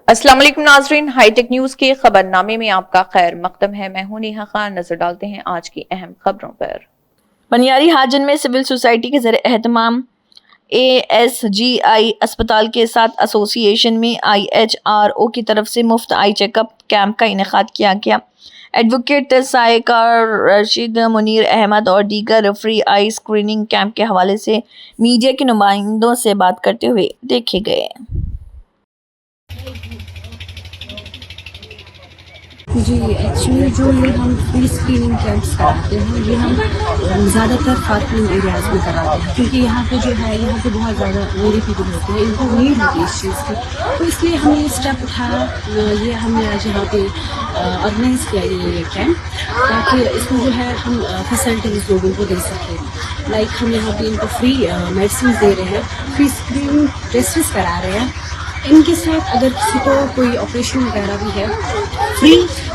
अस्सलाम वालेकुम नाजरीन, हाईटेक न्यूज के खबरनामे में आपका खैर मकदम है। मैं हूं नेहा खान। नजर डालते हैं आज की अहम खबरों पर। बनियारी हाजन में सिविल सोसाइटी के ज़रिए एहतमाम ASGI अस्पताल के साथ एसोसिएशन में IHRO की तरफ से मुफ्त आई चेकअप कैंप का इनेकाद किया गया। एडवोकेट सायकार रशीद, मुनीर अहमद और दीगर फ्री आई स्क्रीनिंग कैंप के हवाले से मीडिया के नुमाइंदों से बात करते हुए देखे गए। जी एक्चुअली जो ये हम फ्री स्क्रीनिंग कैंप्स कराते हैं ये हम ज़्यादातर खातून एरियाज़ में कराते हैं, क्योंकि यहाँ पे जो है यहाँ पे बहुत ज़्यादा मेरी पीपल होते हैं, इनको नीड होती है इस चीज़ की। तो इसलिए हमने ये स्टेप उठाया, ये हमने आज यहाँ पे ऑर्गेनाइज़ किया ये कैंप, ताकि इसमें जो है हम फैसिलिटीज़ लोगों को दे सकें। लाइक हम यहाँ पे इनको फ्री मेडिसिन दे रहे हैं, फ्री स्क्रीनिंग टेस्ट्स करा रहे हैं। इनके साथ अगर किसी को कोई ऑपरेशन वगैरह भी है, फ्री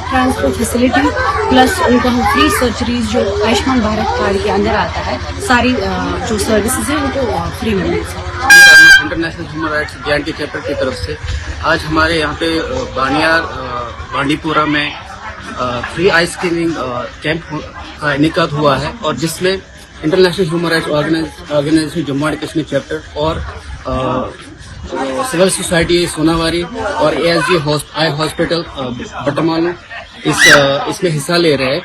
ट्रांसपोर्ट फैसिलिटी प्लस उनको हम फ्री सर्जरीज जो आयुष्मान भारत कार्ड के अंदर आता है, सारी जो सर्विसेज हैं उनको फ्री मिलने international human rights JNK chapter की तरफ से आज हमारे यहाँ पे बानियार बांडीपुरा में फ्री आई स्क्रीनिंग कैंप का इनेकाद हुआ है, और जिसमें international human rights organization Jammu and Kashmir chapter और सिविल सोसाइटी सोनावारी और ASG आई हॉस्पिटल बटमालू इसमें हिस्सा ले रहे हैं।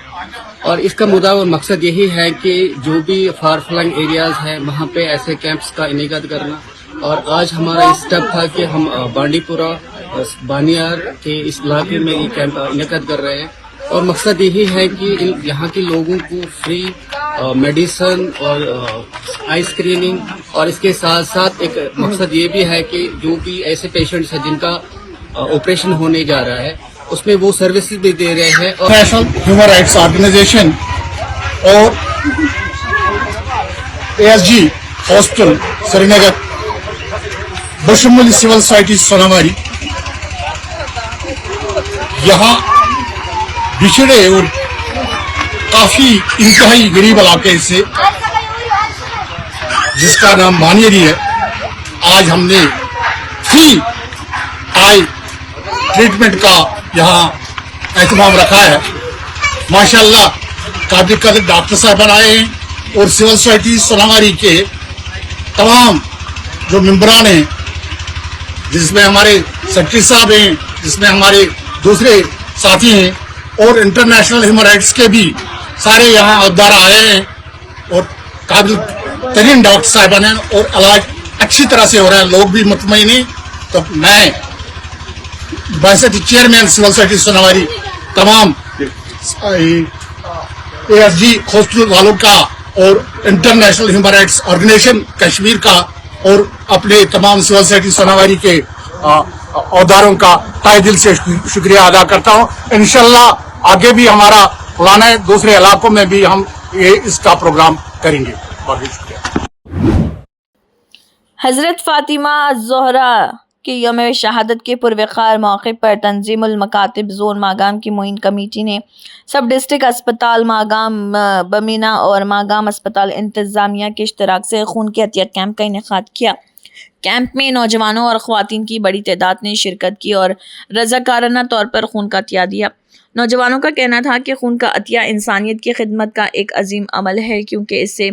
और इसका मुद्दा और मकसद यही है कि जो भी फार फ्लंग एरियाज हैं वहाँ पे ऐसे कैंप्स का इनेकाद करना। और आज हमारा स्टेप था कि हम बांडीपुरा बानियार के इस इलाके में ये कैंप इनेकाद कर रहे हैं, और मकसद यही है कि यहाँ के लोगों को फ्री मेडिसिन और आई स्क्रीनिंग, और इसके साथ साथ एक मकसद ये भी है कि जो भी ऐसे पेशेंट्स हैं जिनका ऑपरेशन होने जा रहा है उसमें वो सर्विसेज भी दे रहे हैं। और नेशनल ह्यूमन राइट्स ऑर्गेनाइजेशन और ASG हॉस्पिटल श्रीनगर बशमुल सिविल सोसाइटी सोनावारी यहाँ बिछड़े और काफी इंतहाई गरीब इलाके से, जिसका नाम बानियारी है, आज हमने फ्री आई ट्रीटमेंट का यहाँ एहतमाम रखा है। माशाल्लाह काबिल कदर डॉक्टर साहब आए हैं, और सिविल सोसाइटी सोनावारी के तमाम जो मेंबरान हैं, जिसमें हमारे सेक्रेटरी साहब हैं, जिसमें हमारे दूसरे साथी हैं, और इंटरनेशनल ह्यूमन राइट्स के भी सारे यहाँ अहदेदार आए हैं, और काबिल तरीन डॉक्टर साहबान हैं, और इलाज अच्छी तरह से हो रहा है, लोग भी मुतमईन हैं। तो मैं बाइसेट चेयरमैन सिविल सोसाइटी सोनावारी तमाम ASG हॉस्पिटल वालों का और international human rights organization Kashmir का और अपने तमाम सिविल सोसाइटी सोनावारी के अहदेदारों का तहे दिल से शुक्रिया अदा करता हूँ। इंशाल्लाह आगे भी हमारा प्लान है, दूसरे इलाकों में भी हम इसका प्रोग्राम करेंगे। बहुत शुक्रिया। हजरत फातिमा ज़ोहरा के यौम शहादत के पुरवकार मौके पर तंजीमुल मकातिब जोन मागाम की मुइन कमेटी ने सब डिस्ट्रिक्ट अस्पताल मागाम बमीना और मागाम अस्पताल इंतजामिया के इश्तराक से खून के अतियत कैंप का इनेकाद किया। कैंप में नौजवानों और ख़वातीन की बड़ी तादाद ने शिरकत की और रज़ाकाराना तौर पर खून का अतिया दिया। नौजवानों का कहना था कि खून का अतिया इंसानियत की खिदमत का एक अजीम अमल है, क्योंकि इससे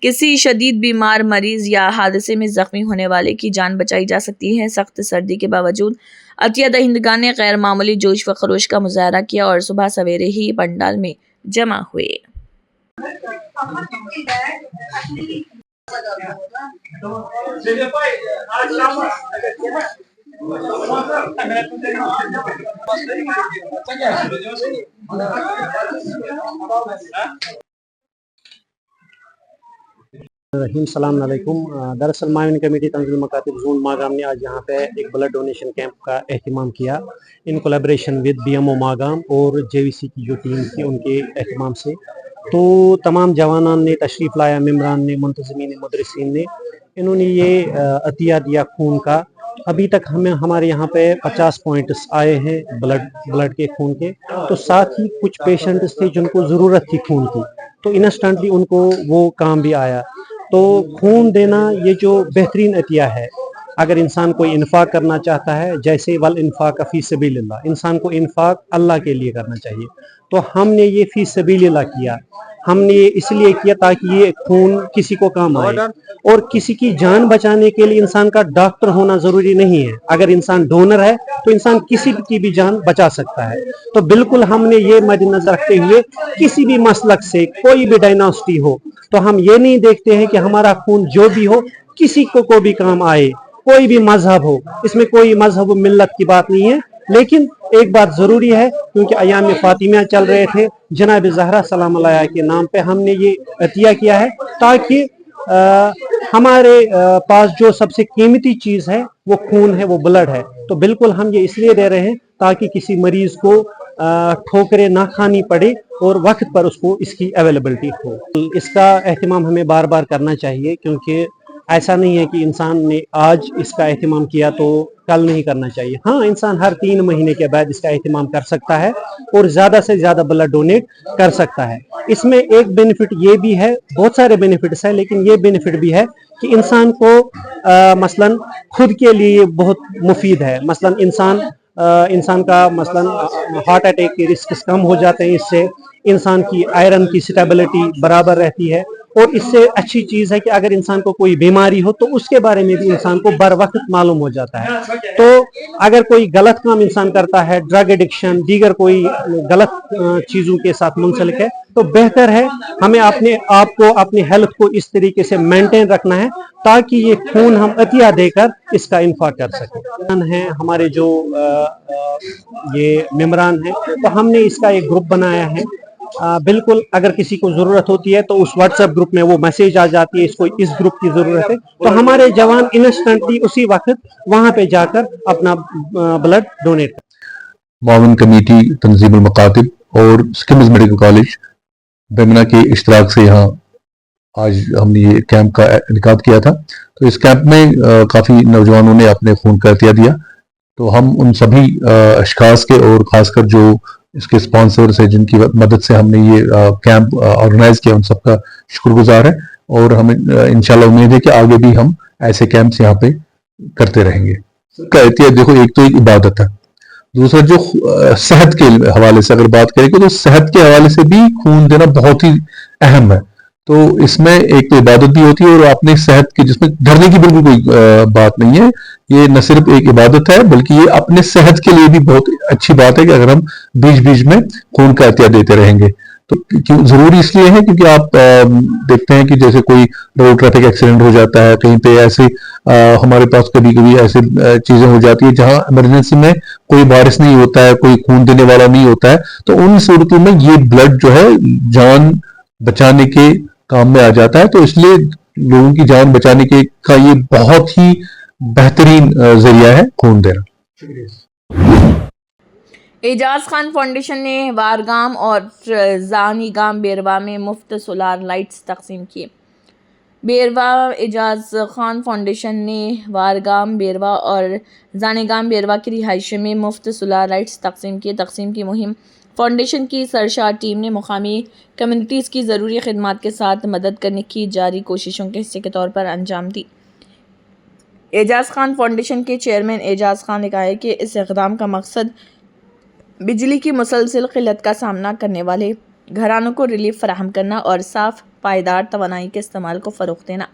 किसी शदीद बीमार मरीज़ या हादसे में ज़ख्मी होने वाले की जान बचाई जा सकती है। सख्त सर्दी के बावजूद अतिया दहिंदगान ने गैर मामूली जोश व खरोश का मुजाहरा किया और सुबह सवेरे ही पंडाल में जमा हुए। सलाम अलैकुम। दरअसल माविन कमेटी तंजीमुल मकातिब जोन मागाम ने आज यहाँ पे एक ब्लड डोनेशन कैंप का एहतमाम किया in collaboration with BMO Magam और JVC की जो टीम थी उनके एहतमाम से। तो तमाम जवानान ने तशरीफ़ लाया, मेम्बरान ने, मुंतज़मीन ने, मुदरिसीन ने, इन्होंने ये अतिया दिया खून का। अभी तक हमारे यहाँ पे 50 पॉइंट्स आए हैं ब्लड के खून के। तो साथ ही कुछ पेशेंट्स थे जिनको ज़रूरत थी खून की, तो इंस्टेंटली उनको वो काम भी आया। तो खून देना ये जो बेहतरीन अतिया है, अगर इंसान कोई इन्फाक करना चाहता है, जैसे वल इन्फाक फी सबीलिल्लाह, इंसान को इन्फाक अल्लाह के लिए करना चाहिए। तो हमने ये फी सबीलिल्लाह किया, हमने ये इसलिए किया ताकि ये खून किसी को काम आए। और किसी की जान बचाने के लिए इंसान का डॉक्टर होना जरूरी नहीं है। अगर इंसान डोनर है तो इंसान किसी की भी जान बचा सकता है। तो बिल्कुल हमने ये मद्देनजर रखते हुए किसी भी मसलक से कोई भी डायनासिटी हो, तो हम ये नहीं देखते हैं कि हमारा खून जो भी हो किसी को भी काम आए, कोई भी मजहब हो, इसमें कोई मजहब मिल्लत की बात नहीं है। लेकिन एक बात जरूरी है, क्योंकि अयाम फातिमा चल रहे थे, जनाब ज़हरा सलाम अलैहा के नाम पे हमने ये अतिया किया है ताकि हमारे पास जो सबसे कीमती चीज है वो खून है, वो ब्लड है। तो बिल्कुल हम ये इसलिए दे रहे हैं ताकि किसी मरीज को ठोकरें ना खानी पड़े और वक्त पर उसको इसकी अवेलेबिलिटी हो। इसका एहतमाम हमें बार बार करना चाहिए, क्योंकि ऐसा नहीं है कि इंसान ने आज इसका एहतमाम किया तो कल नहीं करना चाहिए। हाँ, इंसान हर 3 महीने के बाद इसका एहतमाम कर सकता है और ज़्यादा से ज़्यादा ब्लड डोनेट कर सकता है। इसमें एक बेनिफिट ये भी है, बहुत सारे बेनिफिट्स है, लेकिन ये बेनिफिट भी है कि इंसान को मसलन खुद के लिए बहुत मुफीद है। मसलन इंसान का मसलन हार्ट अटैक के रिस्क कम हो जाते हैं, इससे इंसान की आयरन की स्टेबिलिटी बराबर रहती है। और इससे अच्छी चीज़ है कि अगर इंसान को कोई बीमारी हो तो उसके बारे में भी इंसान को बर वक्त मालूम हो जाता है। तो अगर कोई गलत काम इंसान करता है, ड्रग एडिक्शन, दीगर कोई गलत चीज़ों के साथ मुंसलिक है, तो बेहतर है हमें अपने आप को, अपनी हेल्थ को इस तरीके से मेंटेन रखना है ताकि ये खून हम अतिया देकर इसका इंफाक कर सकें। हैं हमारे जो ये मेम्बरान हैं, तो हमने इसका एक ग्रुप बनाया है। बिल्कुल अगर किसी को ज़रूरत होती है तो उस व्हाट्सएप ग्रुप में वो मैसेज आ जाती है, इसको इस ग्रुप की ज़रूरत है, तो हमारे जवान इंस्टेंटली उसी वक्त वहाँ पे जाकर अपना ब्लड डोनेट करते। मावन कमेटी तंजीमुल मकातिब और स्किम्स मेडिकल कॉलेज बेमना के इश्तराक से यहाँ आज हमने ये कैंप का इनेकाद किया था। तो इस कैंप में काफ़ी नौजवानों ने अपने खून का अतिया दिया। तो हम उन सभी अशखास के और ख़ासकर जो इसके स्पॉन्सर्स है, जिनकी मदद से हमने ये कैंप ऑर्गेनाइज किया, उन सबका शुक्रगुजार है। और हमें इंशाल्लाह उम्मीद है कि आगे भी हम ऐसे कैंप्स यहाँ पे करते रहेंगे। कहती है, देखो एक तो एक इबादत है, दूसरा जो सेहत के हवाले से अगर बात करें तो सेहत के हवाले से भी खून देना बहुत ही अहम है। तो इसमें एक तो इबादत भी होती है और अपने सेहत की, जिसमें डरने की बिल्कुल कोई बात नहीं है। ये न सिर्फ एक इबादत है बल्कि ये अपने सेहत के लिए भी बहुत अच्छी बात है कि अगर हम बीच बीच में खून का अतिया देते रहेंगे। तो क्यों जरूरी इसलिए है क्योंकि आप देखते हैं कि जैसे कोई रोड ट्रैफिक एक्सीडेंट हो जाता है, कहीं पे ऐसे हमारे पास कभी कभी ऐसे चीजें हो जाती है जहां इमरजेंसी में कोई वारिस नहीं होता है, कोई खून देने वाला नहीं होता है, तो उन सूरतों में ये ब्लड जो है जान बचाने के काम में आ जाता है। तो इसलिए लोगों की जान बचाने के का ये बहुत ही बेहतरीन जरिया है खून देना। एजाज खान फाउंडेशन ने वारगाम और जानीगाम बेरवा में मुफ्त सोलार लाइट्स तकसीम किए। बेरवा एजाज खान फाउंडेशन ने वारगाम बेरवा और जानीगाम बेरवा की रिहाइश में मुफ्त सोलार लाइट्स तकसीम किए। तकसीम की मुहिम फाउंडेशन की सरशार टीम ने मुकामी कम्युनिटीज़ की ज़रूरी खिदमात के साथ मदद करने की जारी कोशिशों के हिस्से के तौर पर अंजाम दी। एजाज खान फाउंडेशन के चेयरमैन एजाज खान ने कहा है कि इस इक़दाम का मकसद बिजली की मुसलसल क़िल्लत का सामना करने वाले घरानों को रिलीफ फराहम करना और साफ़ पायदार तवानाई के इस्तेमाल को फ़रोग़ देना।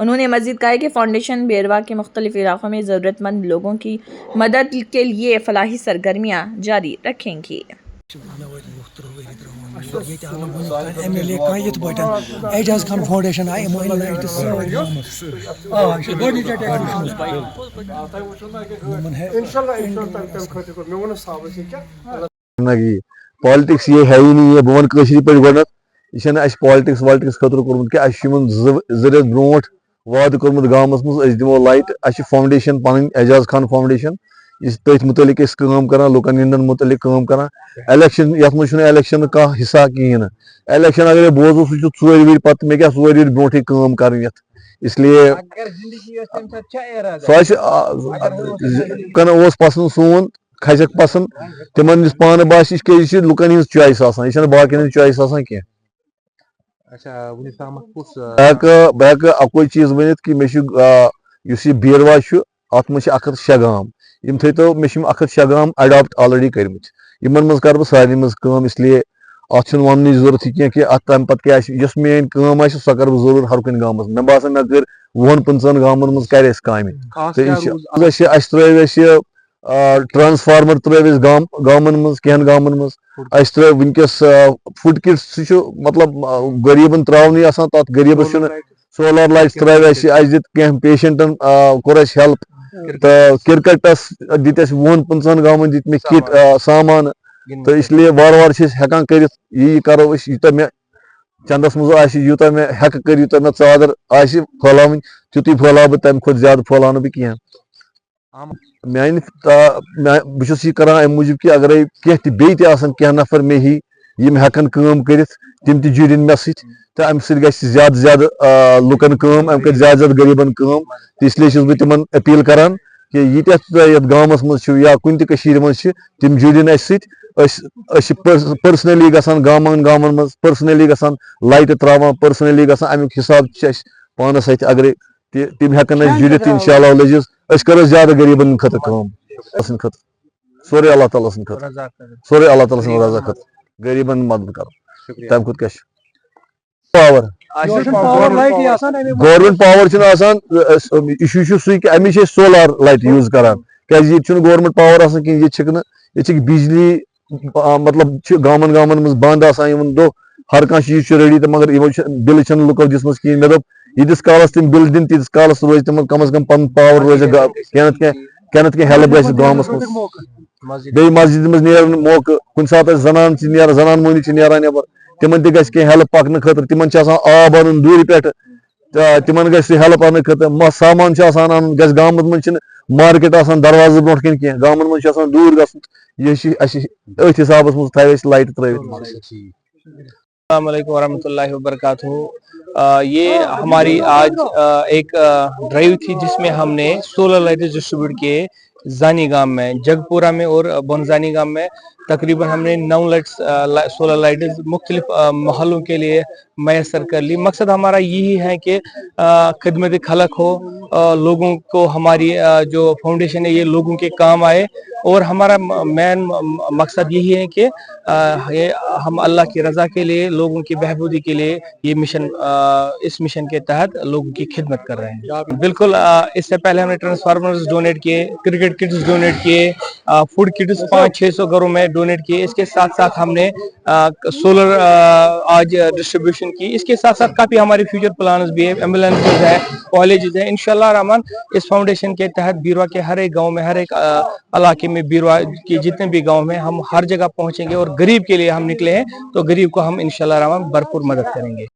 उन्होंने मज़ीद कहा कि फ़ाउंडेशन बेरवा के मुख्तलिफ़ इलाक़ों में ज़रूरतमंद लोगों की मदद के लिए फ़लाही सरगर्मियाँ जारी रखेंगी। MLA कायत button Ejaz Khan foundation I politics ये है ही नहीं है। बह वन पे गो यह पॉलिटिक्स वालिटिक्स खतर कोर्मुत ब्रोट वाद कोर्मुत गामस मज दिमो लाइट फाउंडेशन पन एजाज खान फाउंडेशन इस तथ मुतलिक काम करान लुकन हिंदन मुतलिक काम करान। इलेक्शन यथ मज इलेक्शन का हिस्सा कहें इलेक्शन अगर बोजो सह चोर वर पे मे क्या चोर वर ब्रोट काम कर इसलिए सह पसंद सोन खसक पसंद तिमन पान बास लुकन हज चॉइस यह बाकी चॉइस कह। बह अकोई चीज वन कि मे बेरवा ات मज 106 गाम यम थो मे 106 गाम अडॉप्ट ऑलरेडी कर्मित यमन मज कर सारे मज काम इसलिए अत वन जरूरत कह कि अत तम पे क्या मेन काम सह कर जरूर हर कुन गामस मे बासान मे कर 20-50 गामन मज कर काम तो ट्रांसफार्मर त्रेस गामन मज कहन गामन मज त्रे वनकस फुड किट सह मतलब गरीबन त्रावन तथ गरीबस सोलर लाइट त्रे दित कह पेशेंटन कोर हेल्प तो क्रिकेटस दित 20-50 गामन दित मे किट सामान तो इसलिए वार वार हेकान कर यी करो यूत मे चंदस मज यूत मे हेक कर यूत मे चादर फैलाव तुत फैलाव बह तम खुद ज्यादा फैलाव बह कह मान बहुत करान अम मूजूब कि अगर कह बे नफर मे ही यम हेकन काम कर तम जुड़न मे तो अम ज्यादा ज्यादा लुकन काम अम कर ज्यादा ज्यादा गरीबन काम तो इसलिए बह तिमन अपील करान कि ये गामस मज या कुन मज तम जुड़न पर्सनली गसान गामन मज पर्सनली गसान लाइट त्रा पर्सनली गसान अमुक हिसाब पानस अगर तम हेकन जुड़ित इंशाअल्लाह लजीज करो ज्यादा गरीबन खत सोरे अल्लाह ताला सोरे अल्लाह ताला रजा खत गरीबन मदद कर तम खुद पावर गवर्नमेंट पावर इशू सही कि अमी सोलार लाइट यूज करान क्या गवर्नमेंट पावर ये बिजली मतलब गामन गामन मज बंद दो हर कह चीज रेडी तो मगर बिल लुको दिसम कहें मे दोप यीतिस कालस तम बिल दिन तीस कालस रोज तम कम अज कम पन पावर रोज कह हेल्प ग गामस मज बे मस्जिद मज नेरन मौके कुन सात जनान जनान मोहनी नेरान नबर तिमन तह हेल्प पकन खतर तिमन आब अन दूर पे तिमन ग हेल्प अन खतर सामान अन गामन मज मार्केट दरवाजे ब्रो कन कह गामन मज दूर गथ हिसाब मज थो लाइट त्रित अस्सलाम वालेकुम वरहमतुल्लाहि वबरकातुहू। ये हमारी आज एक ड्राइव थी जिसमें हमने सोलर लाइटें डिस्ट्रीब्यूट किए जानी गांव में, जगपुरा में और बनजानी गांव में। तकरीबन हमने 9 लाइट्स सोलर लाइटें मुख्तलिफ महलों के लिए मैसर कर ली। मकसद हमारा यही है कि खिदमत खलक हो, लोगों को हमारी जो फाउंडेशन है ये लोगों के काम आए। और हमारा मेन मकसद यही है कि ये हम अल्लाह की रजा के लिए, लोगों की बहबूदी के लिए ये मिशन, इस मिशन के तहत लोगों की खिदमत कर रहे हैं। बिल्कुल, इससे पहले हमने ट्रांसफार्मर्स डोनेट किए, क्रिकेट किट्स डोनेट किए, फूड किट्स 500-600 घरों में डोनेट किए। इसके साथ साथ हमने सोलर आज डिस्ट्रीब्यूशन की। इसके साथ साथ काफी हमारे फ्यूचर प्लान्स भी है, एम्बुलेंसेज है, कॉलेजेस है। इंशाल्लाह रहमान इस फाउंडेशन के तहत बीरवा के हर एक गाँव में, हर एक इलाके में, बीरवा के जितने भी गाँव में हम हर जगह पहुंचेंगे और गरीब के लिए हम निकले हैं, तो गरीब को हम इंशाल्लाह रहमान भरपूर मदद करेंगे।